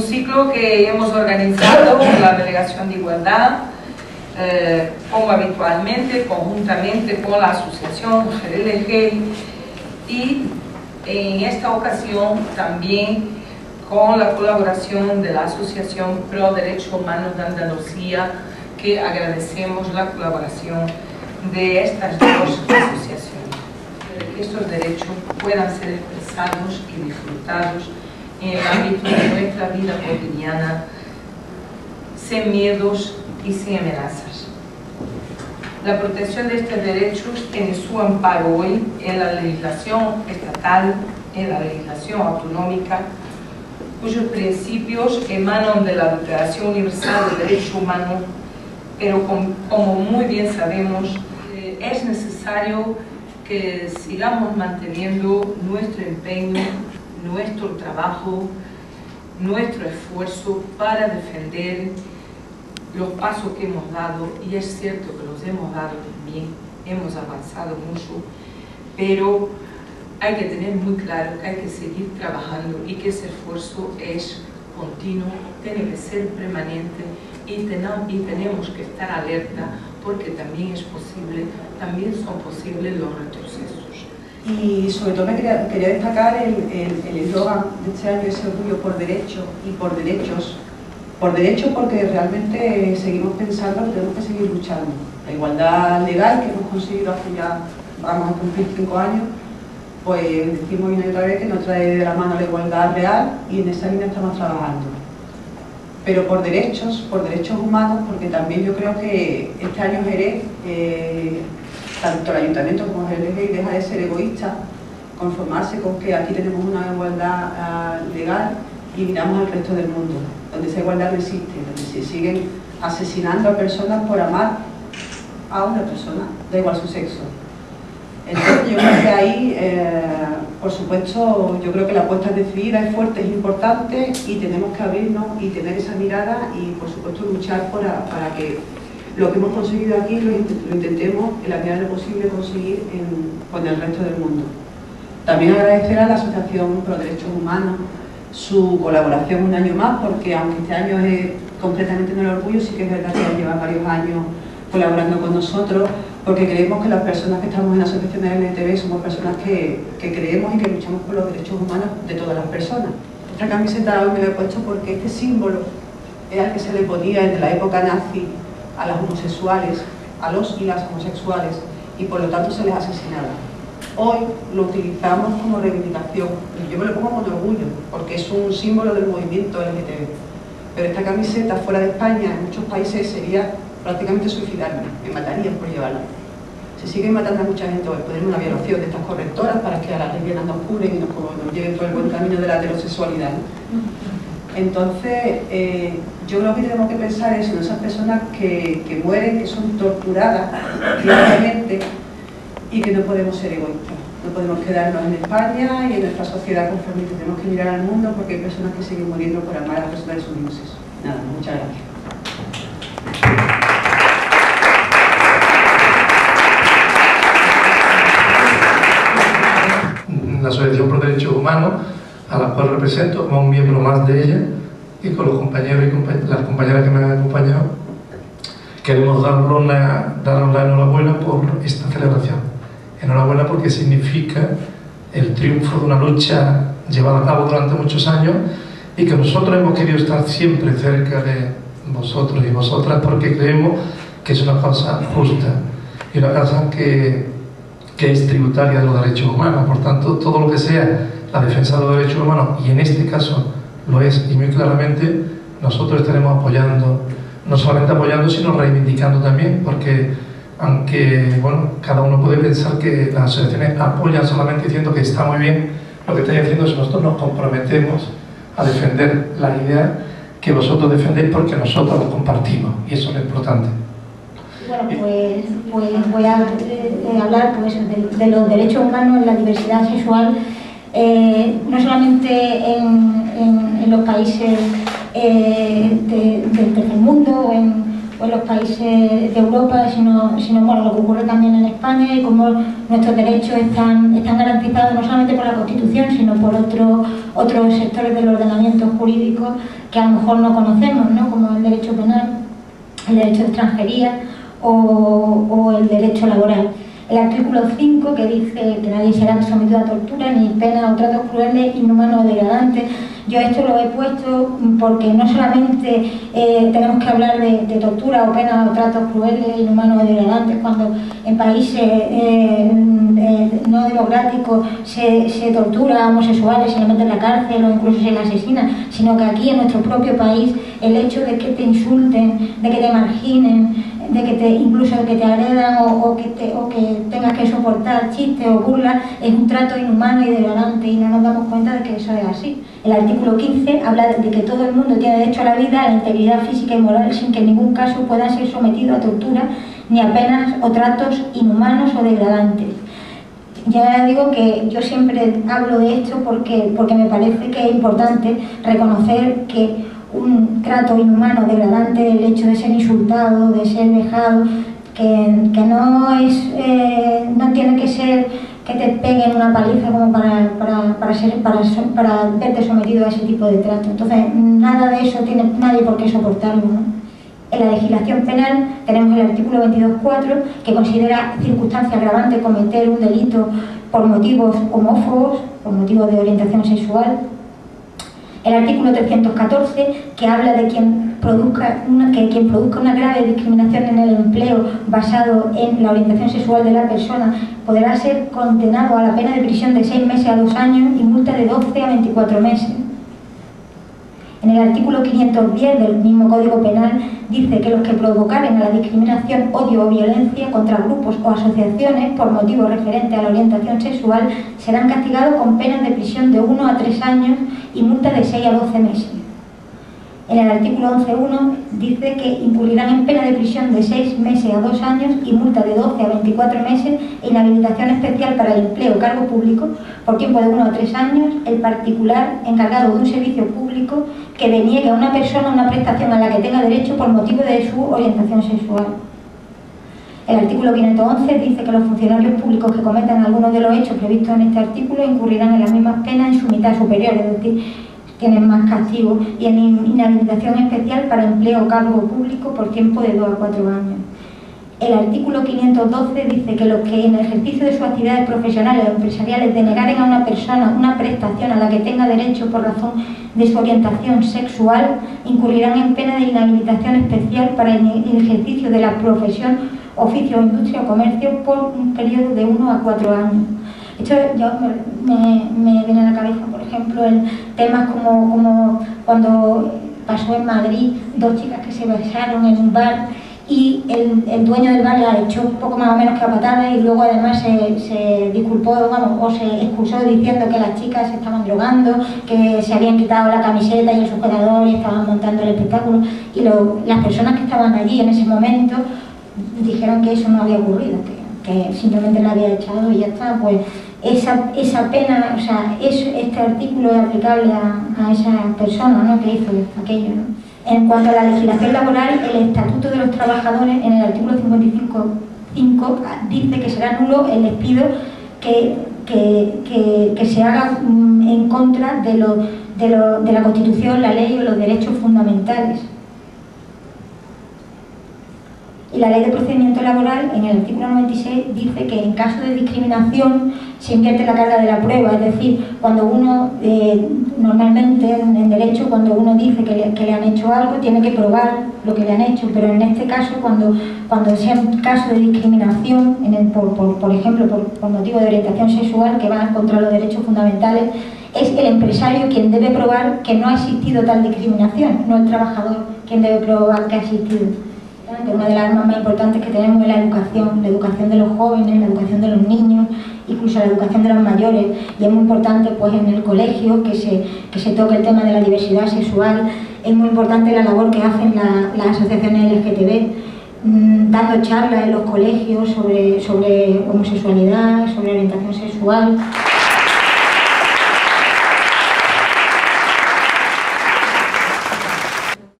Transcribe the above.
ciclo que hemos organizado con la Delegación de Igualdad, como habitualmente, conjuntamente con la Asociación GLG y en esta ocasión también con la colaboración de la Asociación Pro Derechos Humanos de Andalucía, que agradecemos la colaboración de estas dos asociaciones, para que estos derechos puedan ser expresados y disfrutados en el ámbito de nuestra vida cotidiana, sin miedos y sin amenazas. La protección de estos derechos tiene su amparo hoy en la legislación estatal, en la legislación autonómica, cuyos principios emanan de la Declaración Universal de Derechos Humanos, pero como muy bien sabemos, es necesario que sigamos manteniendo nuestro empeño, nuestro trabajo, nuestro esfuerzo para defender los pasos que hemos dado, y es cierto que los hemos dado también, hemos avanzado mucho, pero hay que tener muy claro que hay que seguir trabajando y que ese esfuerzo es continuo, tiene que ser permanente y tenemos que estar alerta porque también es posible, también son posibles los retrocesos. Y sobre todo quería destacar el eslogan de este año, ese orgullo por derecho y por derechos. Por derecho porque realmente seguimos pensando que tenemos que seguir luchando. La igualdad legal que hemos conseguido hace ya, vamos a cumplir 5 años, pues decimos una y otra vez que nos trae de la mano la igualdad real y en esa línea estamos trabajando. Pero por derechos humanos, porque también yo creo que este año Jerez, tanto el ayuntamiento como Jerez, deja de ser egoísta, conformarse con que aquí tenemos una igualdad legal y miramos al resto del mundo, donde esa igualdad no existe, donde se siguen asesinando a personas por amar a una persona, da igual su sexo. Entonces yo creo que ahí, por supuesto, yo creo que la apuesta es decidida, es fuerte, es importante y tenemos que abrirnos y tener esa mirada y, por supuesto, luchar para que lo que hemos conseguido aquí lo intentemos en la medida de lo posible conseguir con el resto del mundo. También agradecer a la Asociación Pro Derechos Humanos su colaboración un año más, porque aunque este año es completamente en el orgullo, sí que es verdad que llevan varios años colaborando con nosotros, porque creemos que las personas que estamos en la asociación de LGTB somos personas que creemos y que luchamos por los derechos humanos de todas las personas. Esta camiseta hoy me la he puesto porque este símbolo era el que se le ponía en la época nazi a las homosexuales, a los y las homosexuales, y por lo tanto se les asesinaba. Hoy lo utilizamos como reivindicación, y yo me lo pongo con orgullo, porque es un símbolo del movimiento LGTB. Pero esta camiseta fuera de España, en muchos países, sería prácticamente suicidarme, me matarían por llevarla. Se siguen matando a mucha gente hoy, poner una violación de estas correctoras para que a las lesbianas nos curen y nos lleven por el buen camino de la heterosexualidad, ¿no? Entonces, yo creo que tenemos que pensar eso, en esas personas que mueren, que son torturadas diariamente y que no podemos ser egoístas. No podemos quedarnos en España y en nuestra sociedad conformista, tenemos que mirar al mundo porque hay personas que siguen muriendo por amar a las personas de sus dioses. Nada, muchas gracias. La Asociación Pro Derechos Humanos, a la cual represento, como un miembro más de ella, y con los compañeros y las compañeras que me han acompañado, queremos darnos la enhorabuena por esta celebración. Enhorabuena porque significa el triunfo de una lucha llevada a cabo durante muchos años y que nosotros hemos querido estar siempre cerca de vosotros y vosotras porque creemos que es una causa justa y una causa que es tributaria de los derechos humanos. Por tanto, todo lo que sea la defensa de los derechos humanos, y en este caso lo es, y muy claramente, nosotros estaremos apoyando, no solamente apoyando, sino reivindicando también, porque aunque, bueno, cada uno puede pensar que las asociaciones apoyan solamente diciendo que está muy bien, lo que estáis haciendo es nosotros nos comprometemos a defender la idea que vosotros defendéis porque nosotros lo compartimos, y eso es lo importante. Bueno, pues voy a hablar pues, de los derechos humanos en la diversidad sexual, no solamente en los países del tercer mundo o en los países de Europa, sino bueno, lo que ocurre también en España y cómo nuestros derechos están garantizados no solamente por la Constitución, sino por otros sectores del ordenamiento jurídico que a lo mejor no conocemos, ¿no? Como el derecho penal, el derecho de extranjería o el derecho laboral. El artículo 5, que dice que nadie será sometido a tortura, ni pena o tratos crueles, inhumanos o degradantes. Yo esto lo he puesto porque no solamente tenemos que hablar de tortura o pena o tratos crueles, inhumanos o degradantes, cuando en países no democráticos se tortura a homosexuales, se les mete en la cárcel o incluso se les asesina, sino que aquí en nuestro propio país el hecho de que te insulten, de que te marginen, de que incluso de que te agredan o que tengas que soportar chistes o burlas, es un trato inhumano y degradante y no nos damos cuenta de que eso es así. El artículo 15 habla de que todo el mundo tiene derecho a la vida, a la integridad física y moral, sin que en ningún caso pueda ser sometido a tortura ni a penas o tratos inhumanos o degradantes. Ya digo que yo siempre hablo de esto porque me parece que es importante reconocer que un trato inhumano, degradante, el hecho de ser insultado, de ser vejado, que no tiene que ser que te peguen una paliza como para verte sometido a ese tipo de trato. Entonces, nada de eso tiene nadie por qué soportarlo, ¿no? En la legislación penal tenemos el artículo 22.4, que considera circunstancia agravante cometer un delito por motivos homófobos, por motivos de orientación sexual. El artículo 314, que habla de quien produzca una grave discriminación en el empleo basado en la orientación sexual de la persona, podrá ser condenado a la pena de prisión de 6 meses a 2 años y multa de 12 a 24 meses. En el artículo 510 del mismo Código Penal dice que los que provocaren a la discriminación, odio o violencia contra grupos o asociaciones por motivos referentes a la orientación sexual serán castigados con penas de prisión de 1 a 3 años y multa de 6 a 12 meses. En el artículo 11.1 dice que incurrirán en pena de prisión de 6 meses a 2 años y multa de 12 a 24 meses e inhabilitación especial para el empleo o cargo público por tiempo de 1 a 3 años el particular encargado de un servicio público que deniegue a una persona una prestación a la que tenga derecho por motivo de su orientación sexual. El artículo 511 dice que los funcionarios públicos que cometan algunos de los hechos previstos en este artículo incurrirán en las mismas penas en su mitad superior, es decir, tienen más castigo, y en inhabilitación especial para empleo o cargo público por tiempo de 2 a 4 años. El artículo 512 dice que los que en el ejercicio de sus actividades profesionales o empresariales denegaren a una persona una prestación a la que tenga derecho por razón de su orientación sexual incurrirán en pena de inhabilitación especial para el ejercicio de la profesión, oficio, industria o comercio por un periodo de 1 a 4 años. Esto me viene a la cabeza, por ejemplo, temas como cuando pasó en Madrid 2 chicas que se besaron en un bar y el dueño del bar la echó un poco más o menos que a patadas y luego además se disculpó, o se excusó diciendo que las chicas se estaban drogando, que se habían quitado la camiseta y el sujetador y estaban montando el espectáculo, y las personas que estaban allí en ese momento dijeron que eso no había ocurrido, que simplemente la había echado y ya está. Pues esa pena, o sea, este artículo es aplicable a esa persona, ¿no?, que hizo aquello, ¿no? En cuanto a la legislación laboral, el Estatuto de los Trabajadores, en el artículo 55.5, dice que será nulo el despido que se haga en contra de la Constitución, la ley o los derechos fundamentales. Y la Ley de Procedimiento Laboral, en el artículo 96, dice que en caso de discriminación se invierte la carga de la prueba, es decir, cuando uno, normalmente en derecho, cuando uno dice que le han hecho algo, tiene que probar lo que le han hecho, pero en este caso, cuando sea un caso de discriminación, por ejemplo, por motivo de orientación sexual, que va contra los derechos fundamentales, es el empresario quien debe probar que no ha existido tal discriminación, no el trabajador quien debe probar que ha existido. Una de las armas más importantes que tenemos es la educación de los jóvenes, la educación de los niños, incluso la educación de los mayores, y es muy importante pues en el colegio que se toque el tema de la diversidad sexual. Es muy importante la labor que hacen las asociaciones LGTB, dando charlas en los colegios sobre homosexualidad, sobre orientación sexual.